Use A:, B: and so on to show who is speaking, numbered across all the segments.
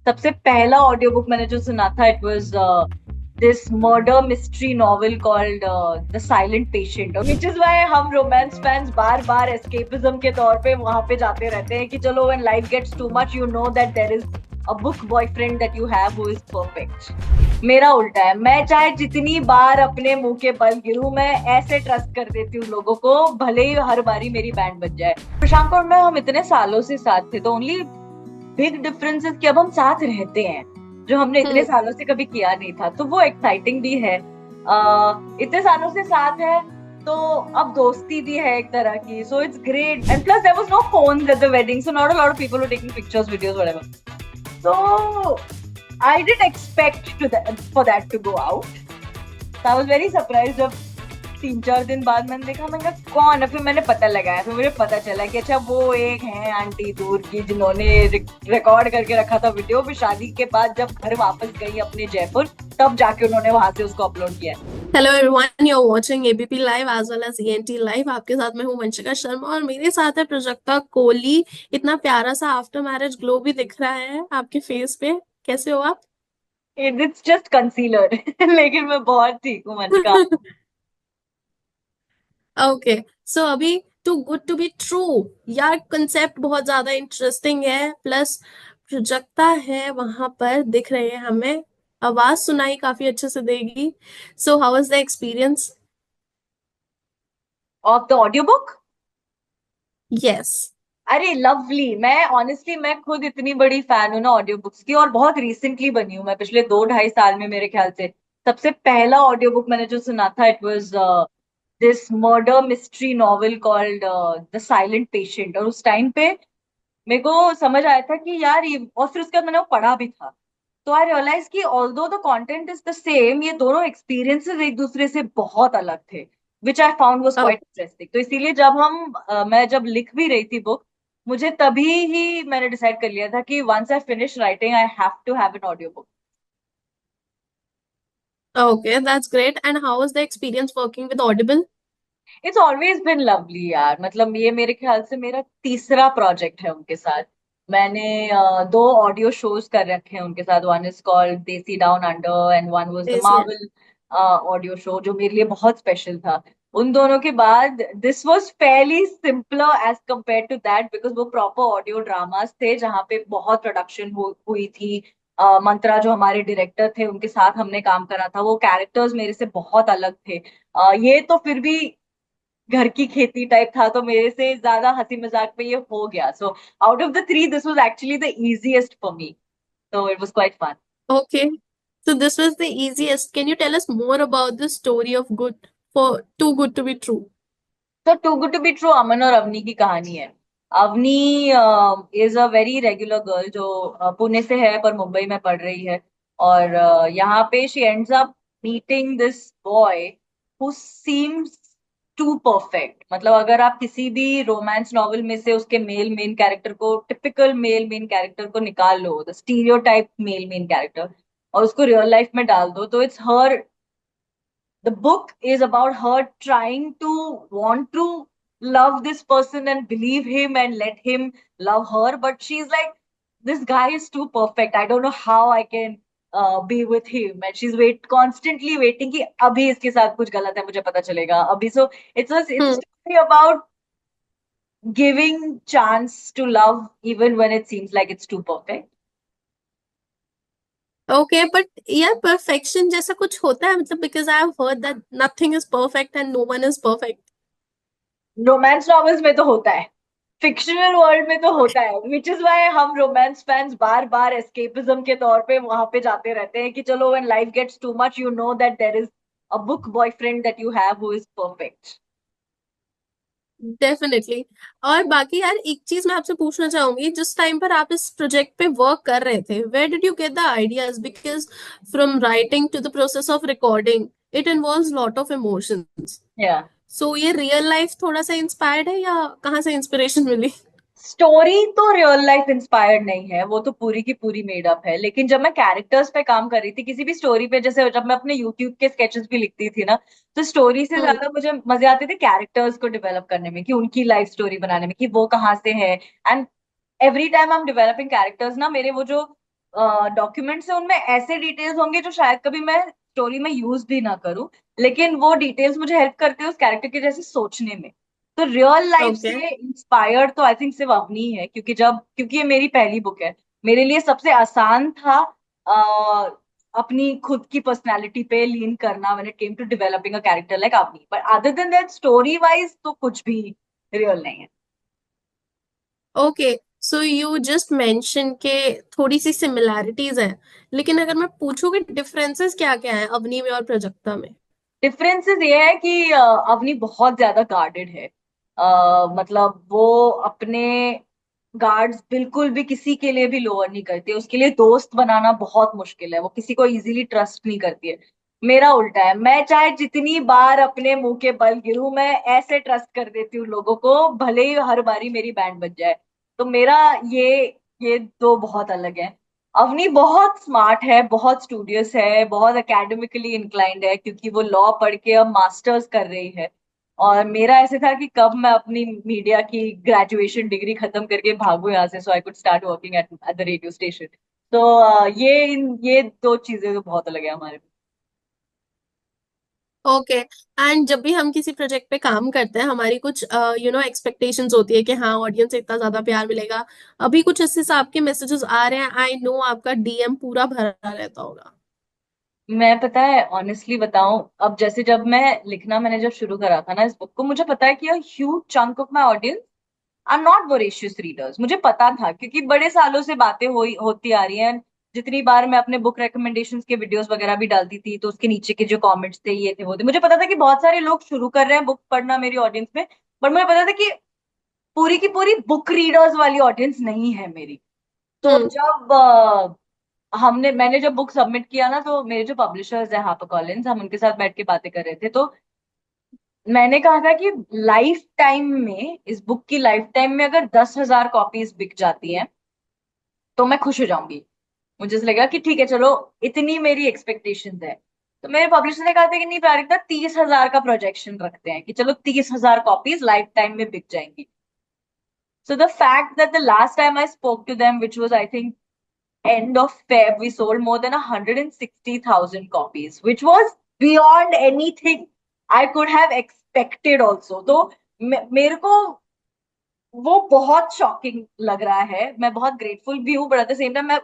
A: सबसे पहला audio book मैंने जो सुना था it was this murder mystery novel called the silent patient, which is why हम रोमांस फैंस बार बार एस्केपिज्म के तौर पे वहां पे जाते रहते हैं कि चलो when life gets too much you know that there is a book boyfriend that you have who is perfect. मेरा उल्टा है, मैं चाहे जितनी बार अपने मुंह के बल गिरूं, मैं ऐसे ट्रस्ट कर देती हूँ लोगों को, भले ही हर बारी मेरी बैंड बज जाए। प्रशांक और मैं हम इतने सालों से साथ थे, तो ओनली बिग डिफरेंस इज कि अब हम साथ रहते हैं, जो हमने इतने
B: हम्म।
A: सालों से कभी किया नहीं था, तो वो एक्साइटिंग भी है। इतने सालों से साथ है तो अब दोस्ती भी है एक तरह की, so it's great and plus there was no phones at the wedding, so not a lot of people were taking pictures videos whatever, so I didn't expect for that to go out. So I was very surprised जब 3-4 दिन बाद मैंने देखा, मैंने कहा कौन है, फिर मैंने पता लगाया, फिर मुझे पता चला कि अच्छा वो एक है आंटी दूर की जिन्होंने रिकॉर्ड करके रखा था वीडियो, फिर शादी के बाद जब घर वापस गई अपने जयपुर तब जाके उन्होंने वहां से उसको अपलोड किया।
B: Hello everyone, you are watching ABP live as well as ENT live. आपके साथ मैं हूं वंशिका शर्मा और मेरे साथ है प्राजक्ता कोहली। इतना प्यारा सा आफ्टर मैरिज ग्लो भी दिख रहा है आपके फेस पे। कैसे हो आप?
A: इट्स जस्ट कंसीलर लेकिन मैं बहुत ठीक हूँ मंच का।
B: ओके। सो अभी too good to be true, यार कंसेप्ट बहुत ज्यादा इंटरेस्टिंग है। प्लस प्राजक्ता है वहां पर, दिख रहे हैं हमें। आवाज सुनाई काफी अच्छे से देगी। So how was the experience?
A: Of the audio book,
B: yes.
A: अरे लवली। मैं ऑनेस्टली मैं खुद इतनी बड़ी फैन हूँ ना ऑडियो बुक्स की, और बहुत रिसेंटली बनी हूँ मैं, पिछले 2-2.5 साल में मेरे ख्याल से सबसे पहला ऑडियो बुक मैंने जो सुना था it was this murder mystery novel called the silent patient. और उस टाइम पे मेरे को समझ आया था कि यार ये, और फिर उसके बाद मैंने वो पढ़ा भी था, तो आई रियलाइज कि although the content is the same, ये दोनों एक्सपीरियंसेस एक दूसरे से बहुत अलग थे, which I found was quite interesting. तो इसीलिए जब मैं जब लिख भी रही थी बुक, मुझे तभी ही मैंने डिसाइड कर लिया था कि once I finish writing I have to have an audio book.
B: Okay, that's great. And how was the experience working with Audible?
A: It's always been lovely यार, मतलब ये मेरे ख्याल से मेरा तीसरा प्रोजेक्ट है उनके साथ। मैंने 2 ऑडियो शोज कर रखे हैं उनके साथ, वन इज कॉल्ड देसी down under and one was the
B: Yes, yeah.
A: Marvel audio show, जो मेरे लिए बहुत स्पेशल था। उन दोनों के बाद this was fairly simpler as compared to that, because वो प्रॉपर ऑडियो ड्रामास थे जहाँ पे बहुत प्रोडक्शन हुई थी। मंत्रा जो हमारे डायरेक्टर थे उनके साथ हमने काम करा था, वो कैरेक्टर्स मेरे से बहुत अलग थे। ये तो फिर भी घर की खेती टाइप था, तो मेरे से ज्यादा हंसी मजाक में ये हो गया, so out of the 3 this was actually the easiest for me, so it was quite fun.
B: Okay. So this was the easiest. Can you tell us more about the story of Good for Too Good to Be True?
A: तो too good to be true Aman और अवनी की कहानी है। Avni is a very regular girl जो पुणे से है पर मुंबई में पढ़ रही है, और यहाँ पे she ends up meeting this boy who seems too perfect. मतलब अगर आप किसी भी रोमांस नॉवल में से उसके मेल मेन कैरेक्टर को, टिपिकल मेल मेन कैरेक्टर को निकाल लो, the stereotype male main character, और उसको रियल लाइफ में डाल दो, तो it's her. The book is about her trying to want to love this person and believe him and let him love her, but she's like, this guy is too perfect, I don't know how I can be with him, and she's constantly waiting कि अभी इसके साथ कुछ गलत है, मुझे पता चलेगा अभी। So it's a
B: Hmm.
A: story about giving chance to love even when it seems like it's too perfect.
B: Okay, but यार perfection जैसा कुछ होता है मतलब, because I have heard that nothing is perfect and no one is perfect.
A: Romance novels में तो होता है, फिक्शनल वर्ल्ड में तो होता है, विच इज व्हाई हम रोमांस फैंस बार बार एस्केपिज्म के तौर पे वहां पे जाते रहते हैं कि चलो when life gets too much you know that there is a book boyfriend that you have who is perfect.
B: Definitely. और बाकी यार एक चीज मैं आपसे पूछना चाहूंगी, जिस टाइम पर आप इस प्रोजेक्ट पे वर्क कर रहे थे, where did you get the ideas? Because from writing to the process of recording it involves lot of emotions.
A: या
B: सो ये रियल लाइफ थोड़ा सा इंस्पायर्ड है या कहाँ से इंस्पिरेशन मिली?
A: स्टोरी तो रियल लाइफ इंस्पायर्ड नहीं है, वो तो पूरी की पूरी मेड अप है, लेकिन जब मैं कैरेक्टर्स पे काम कर रही थी किसी भी स्टोरी पे, जैसे जब मैं अपने यूट्यूब के स्केचेस भी लिखती थी ना, तो स्टोरी से
B: हम्म।
A: ज्यादा मुझे मजे आते थे कैरेक्टर्स को डेवलप करने में, कि उनकी लाइफ स्टोरी बनाने में कि वो कहाँ से है। And every time I am developing characters ना, मेरे वो जो डॉक्यूमेंट्स है उनमें ऐसे डिटेल्स होंगे जो शायद कभी मैं स्टोरी में यूज भी ना करूं, लेकिन वो डिटेल्स मुझे हेल्प करते हैं उस कैरेक्टर के जैसे सोचने में। तो रियल लाइफ
B: ओके।
A: से इंस्पायर्ड तो आई थिंक सिर्फ अवनी है, क्योंकि ये मेरी पहली बुक है, मेरे लिए सबसे आसान था अपनी खुद की पर्सनालिटी पे लीन करना when it came to developing a character like Avani, but other than that story wise तो कुछ भी रियल नहीं है।
B: Okay, so you just mention के थोड़ी सी सिमिलैरिटीज हैं, लेकिन अगर मैं पूछूं कि डिफरेंसेस क्या क्या है अवनी में और प्राजक्ता में?
A: डिफरेंसेस ये है कि अवनी बहुत ज्यादा गार्डेड है। मतलब वो अपने गार्ड्स बिल्कुल भी किसी के लिए भी लोअर नहीं करती, उसके लिए दोस्त बनाना बहुत मुश्किल है, वो किसी को इजीली ट्रस्ट नहीं करती है। मेरा उल्टा है, मैं चाहे जितनी बार अपने मुंह के बल गिरूं, मैं ऐसे ट्रस्ट कर देती हूँ लोगों को, भले ही हर बारी मेरी बैंड बज जाए। तो मेरा ये ये दो बहुत अलग है। अवनी बहुत स्मार्ट है, बहुत स्टूडियस है, बहुत एकेडमिकली इंक्लाइंड है, क्योंकि वो लॉ पढ़ के अब मास्टर्स कर रही है। और मेरा ऐसे था कि कब मैं अपनी मीडिया की ग्रेजुएशन डिग्री खत्म करके भागू यहाँ से, so I could start working at the radio station. तो ये दो चीजें तो बहुत अलग है हमारे।
B: ओके। एंड जब भी हम किसी प्रोजेक्ट पे काम करते हैं हमारी कुछ एक्सपेक्टेशंस होती है कि हाँ ऑडियंस से इतना ज्यादा प्यार मिलेगा। अभी कुछ इस हिसाब के मैसेजेस आ रहे हैं, आई नो आपका डीएम पूरा भरा रहता होगा।
A: मैं पता है ऑनेस्टली बताऊं, अब जैसे जब मैं लिखना मैंने जब शुरू करा था ना इस बुक को, मुझे पता है कि huge chunk of my audience are not voracious readers. मुझे पता था क्योंकि बड़े सालों से बातें होती आ रही हैं। जितनी बार मैं अपने बुक रिकमेंडेशंस के वीडियोस वगैरह भी डालती थी, तो उसके नीचे के जो कमेंट्स थे ये थे वो थे, मुझे पता था कि बहुत सारे लोग शुरू कर रहे हैं बुक पढ़ना मेरी ऑडियंस में। बट मुझे पता था कि पूरी की पूरी बुक रीडर्स वाली ऑडियंस नहीं है मेरी। तो
B: हम्म।
A: जब मैंने जब बुक सबमिट किया ना, तो मेरे जो पब्लिशर्स हैं हापर कॉलिंस, हम उनके साथ बैठ के बातें कर रहे थे। तो मैंने कहा था कि लाइफ टाइम में, इस बुक की लाइफ टाइम में अगर 10,000 कॉपीज बिक जाती हैं तो मैं खुश हो जाऊंगी। मुझे ऐसा लगा कि ठीक है चलो, इतनी मेरी एक्सपेक्टेशंस है। तो मेरे पब्लिशर ने कहा था कि नहीं प्रारिता, 30,000 का प्रोजेक्शन रखते हैं कि चलो 30,000 कॉपीज लाइफ टाइम में बिक जाएंगी। So the fact that the last time I spoke to them, which was I think end of Feb, we sold more than 160,000 copies, which was beyond anything I could have expected also. तो मेरे को वो बहुत shocking लग रहा है। मैं बहुत ग्रेटफुल भी हूँ, but at the same time मैं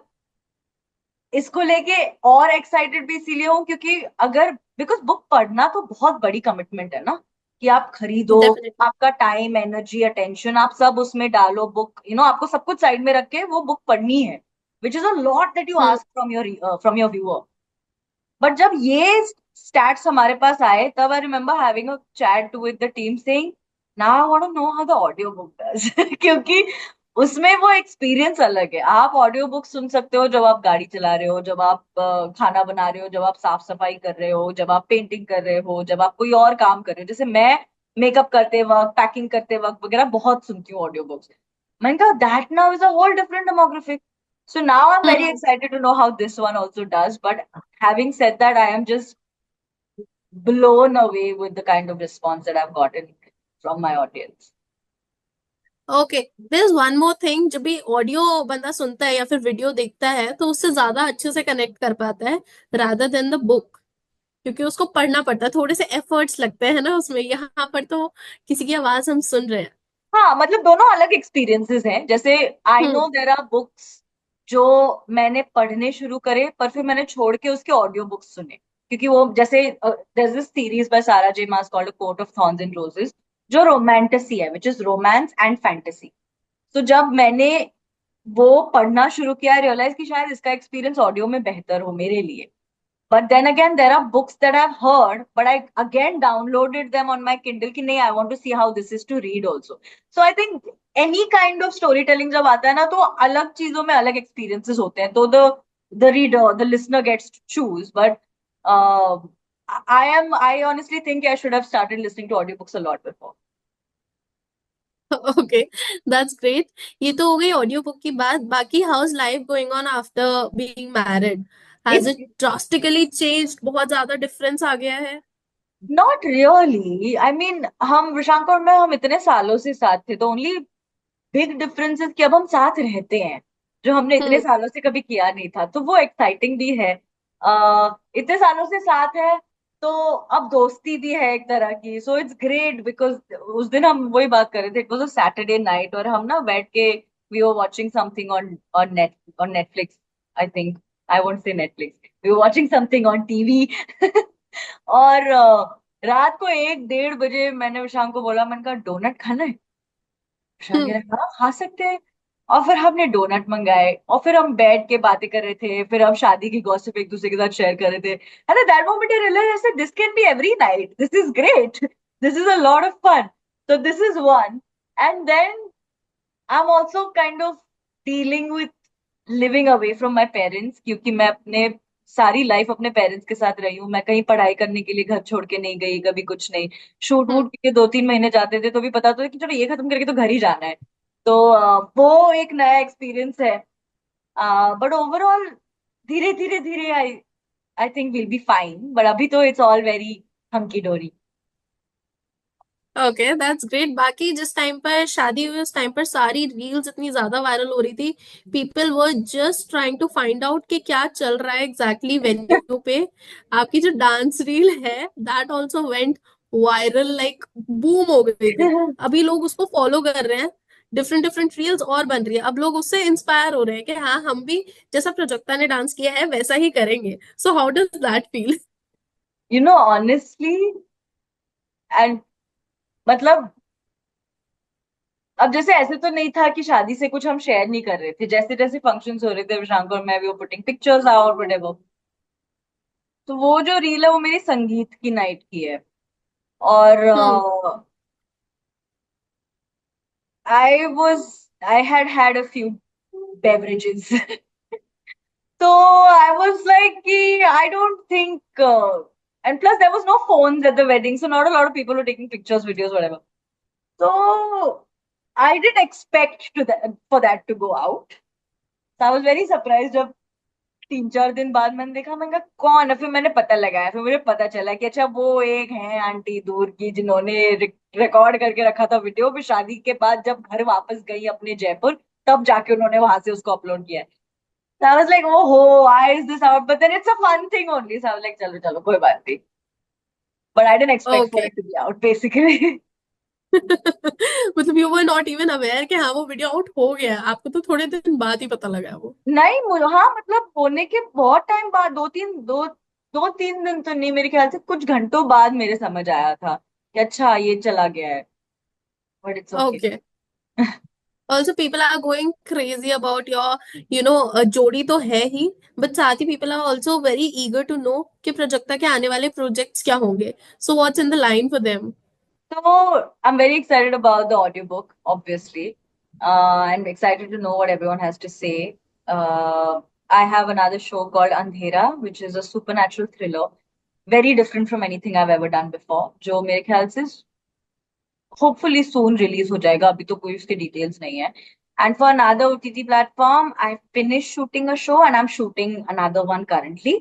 A: इसको लेके और एक्साइटेड भी इसीलिए हूँ क्योंकि अगर, बिकॉज बुक पढ़ना तो बहुत बड़ी कमिटमेंट है ना, कि आप खरीदो,
B: डेफिनेटली।
A: आपका टाइम एनर्जी अटेंशन आप सब उसमें डालो, बुक आपको सब कुछ साइड में रख के वो बुक पढ़नी है, which is a lot that you
B: hmm.
A: Ask from your viewer. But जब ये स्टैट्स हमारे पास आए, तब I remember having a chat with the team saying, now I want to know how the audio book does क्योंकि उसमें वो experience अलग है। आप ऑडियो बुक सुन सकते हो जब आप गाड़ी चला रहे हो, जब आप खाना बना रहे हो, जब आप साफ सफाई कर रहे हो, जब आप पेंटिंग कर रहे हो, जब आप कोई और काम कर रहे हो। जैसे मैं मेकअप करते वक्त, पैकिंग करते वक्त वगैरह बहुत सुनती हूँ ऑडियो बुक्स। मैंने कहा that now is a whole different demographic. So now I'm very
B: hmm.
A: excited to know how this one also does. But having said that, I am just blown away with the kind of response that I've gotten from my audience.
B: Okay, there is one more thing, जब भी audio बंदा सुनता है या फिर video देखता है तो उससे ज्यादा अच्छे से कनेक्ट कर पाता है रादर देन द बुक, क्योंकि उसको पढ़ना पड़ता है, थोड़े से एफर्ट्स लगते हैं ना उसमें। यहाँ पर तो किसी की आवाज हम सुन रहे हैं।
A: हाँ, मतलब दोनों अलग एक्सपीरियंसेस हैं। जैसे आई
B: हम्म।
A: नो देर आर बुक्स जो मैंने पढ़ने शुरू करे, पर फिर मैंने छोड़ के उसके ऑडियो बुक्स सुने, क्योंकि वो जैसे there's this series by Sara J Maas called Court of Thorns and Roses, जो रोमांटिसी है, which is romance and fantasy. तो जब मैंने वो पढ़ना शुरू किया, रियलाइज कि शायद इसका एक्सपीरियंस ऑडियो में बेहतर हो मेरे लिए। But then again, there are books that I've heard, but I again downloaded them on my Kindle कि नहीं, I want to see how this is to read also. So I think any kind of storytelling जब आता है ना, तो अलग चीजों में अलग experiences होते हैं। तो the reader, the listener gets to choose. But uh, I honestly think I should have started listening to audiobooks a lot before.
B: Okay, that's great. ये तो हो गई ऑडियो बुक की बात। बाकी how is life going on after being married? Has
A: It's
B: it drastically changed? बहुत ज्यादा difference आ गया है?
A: not really. I mean, हम विशांक और मैं, हम इतने सालों से साथ थे, तो only बिग डिफरेंस कि अब हम साथ रहते हैं। जो हमने इतने
B: हम्म।
A: सालों से कभी किया नहीं था, तो वो एक्साइटिंग भी है। इतने सालों से साथ है, तो अब दोस्ती भी है एक तरह की, सो इट्स ग्रेट बिकॉज उस दिन हम वही बात कर रहे थे, it was a Saturday night, और हम ना बैठ के we were watching something on on Netflix, I think, I won't say Netflix, we were watching something on TV. और रात को 1-1:30 बजे मैंने विशांक को बोला, मैंने कहा डोनट खाना है? विशांक कह
B: हम्म।
A: रहा हाँ खा सकते हैं। और फिर हमने डोनट मंगाए, और फिर हम बैठ के बातें कर रहे थे, फिर हम शादी की गॉसिप एक दूसरे के साथ शेयर कर रहे थे, and that moment I realised this can be every night, this is great, this is a lot of fun. So this is one. And then I'm also kind of dealing with living away from my parents, क्योंकि मैं अपने सारी life अपने parents के साथ रही हूँ। मैं कहीं पढ़ाई करने के लिए घर छोड़ के नहीं गई कभी, कुछ नहीं। शूट वूट
B: हम्म।
A: के 2-3 महीने जाते थे तो भी पता तो है कि चलो ये खत्म करके तो घर ही जाना है। तो वो एक नया एक्सपीरियंस है। बट ओवरऑल धीरे धीरे धीरे I I think will be fine, but अभी तो it's all very hunky dory.
B: Okay, that's great. बाकी जिस टाइम पर शादी हुई उस टाइम पर सारी रील्स इतनी ज्यादा वायरल हो रही थी, people were just trying to find out कि क्या चल रहा है एग्जैक्टली वेन्यू पे। आपकी जो डांस रील है that also went viral, like boom हो गई थी। अभी लोग उसको फॉलो कर रहे हैं, डिफरेंट डिफरेंट रील्स और बन रही है, अब लोग उससे इंस्पायर हो रहे हैं कि हाँ हम भी जैसा प्राजक्ता ने डांस किया है वैसा ही करेंगे। So how does that feel?
A: You know honestly, and मतलब अब जैसे ऐसे तो नहीं था कि शादी से कुछ हम शेयर नहीं कर रहे थे, जैसे जैसे फंक्शंस हो रहे थे विशांक और मैं, भी वो पुटिंग पिक्चर्स आउट व्हाटएवर। तो वो जो रील है वो मेरी संगीत की नाइट की है। और
B: hmm.
A: I was I had had a few beverages. तो आई वाज लाइक कि I don't think, and plus there was no phones at the wedding, so not a lot of people were taking pictures videos whatever. तो I didn't expect to for that to go out. I was very surprised जब 3-4 दिन बाद मैंने देखा, मैंने कहा कौन है, फिर मैंने पता लगाया, फिर मुझे पता चला कि अच्छा वो एक है आंटी दूर की जिन्होंने रिकॉर्ड करके रखा था वीडियो, फिर शादी के बाद जब घर वापस गई अपने जयपुर, तब जाके उन्होंने वहां से उसको अपलोड किया है। So I was like, oh ho, why is this out? But then it's a fun thing only. So I was like, चलो चलो कोई बात नहीं. But I didn't expect for
B: okay.
A: it to be out, basically.
B: मतलब you were not even aware कि हाँ वो video out हो गया है, आपको तो थोड़े दिन बाद ही पता लगा वो।
A: नहीं मुझे, हाँ मतलब होने के बहुत टाइम बाद, 2-3 दिन तो नहीं, मेरे ख्याल से कुछ घंटों बाद मेरे समझ आया था कि अच्छा ये चला गया है। But it's okay.
B: Okay. Also people are going crazy about your जोड़ी तो है ही, बट साथ ही people are also very eager to know कि प्राजक्ता के आने वाले प्रोजेक्ट्स क्या होंगे। So what's in the line for them?
A: So I'm very excited about the audiobook, obviously, and excited to know what everyone has to say. I have another show called Andhera, which is a supernatural thriller, very different from anything I've ever done before. जो मेरे ख्याल से hopefully soon release हो जाएगा, अभी तो कोई उसके डिटेल्स नहीं है। And for another OTT platform, I finished shooting a show and I'm shooting another one currently.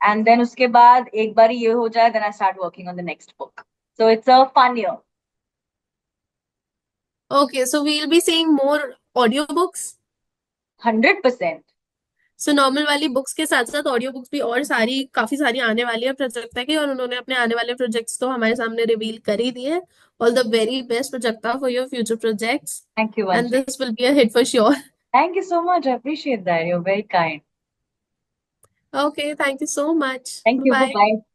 A: And then उसके बाद एक बार ये हो जाए, then I start working on the next book. So it's a fun year.
B: Okay, so we will be seeing more audio books.
A: 100%.
B: So normal वाली books के साथ साथ ऑडियो बुक्स भी और सारी काफी सारी आने वाली है प्राजक्ता की, और उन्होंने अपने आने वाले प्रोजेक्ट्स तो हमारे सामने रिवील कर ही दिए। All the very best Prajakta for your future projects,
A: Thank you,
B: and
A: Vanshi.
B: This will be a hit for sure.
A: Thank you so much. I appreciate that. You're very kind.
B: Okay, thank you so much.
A: Thank you. Bye
B: bye.
A: bye.